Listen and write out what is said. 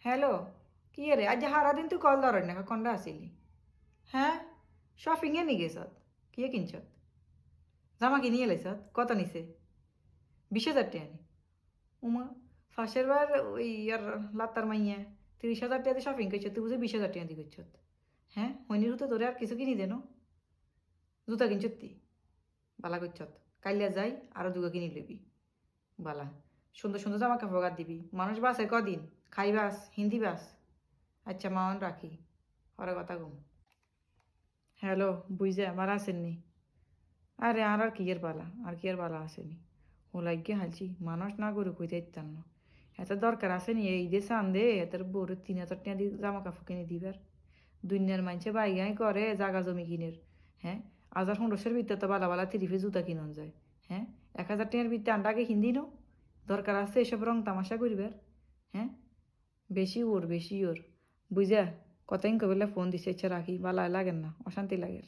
Hello, কি রে আজ সারাদিন তুই কল ধরেন না কন্ডা আসিলি? হ্যাঁ, শপিংয়ে নি গেছত? কিয়ে কিনছত? জামা কিনিয়ে লাইছত? কত নিছে? 20,000 টাকা নি? উমা, ফার্স্টের বার ওই ইয়ার লাত্তার মাইয়া 30,000 টাকা দিয়ে শপিং করছত, তুই বুঝে 20,000 টাকা দিয়ে করছত? হ্যাঁ, হইনির তো তোরে আর কিছু কিনি দেন? জুতা কিনছত তুই? বালা করছত। কাইলিয়া যাই আরো দুগা কিনি লবি। বালা, সুন্দর সুন্দর জামা কাপড় গাদ দিবি। মানুষ বাসে কদিন? খাই বাস, হিন্দি বাস। আচ্ছা মাওন রাখি, পরে কথা কম। হ্যালো, বুঝছে আমার আসেননি? আরে আর কি এর বালা, আর কি এর বালা আসেনি? ও লাগিয়ে হালছি মানুষ না করে কইতে ইত্যান না। এত দরকার আসেনি এই যে চান্দে এত বড় 3,000 টাকা দিয়ে জামা কাপড় কিনে দিবার। দুনিয়ার মানুষে বাইগাই করে জাগা জমি কিনের। হ্যাঁ, 1,500-এর ভিতরে তো বালা বালা থ্রি পিস জুতা কিনন যায়। হ্যাঁ, 1,000 টাকার ভিতরে আন্ডাকে হিন্দি নো? দরকার আছে এসব রং তামাশা করিবার? হ্যাঁ, বেশি ওর বেশি ওর। বুঝা, কতদিন কবেলা ফোন দিছে ইচ্ছা রাখি, বালা লাগেন না, অশান্তি লাগের।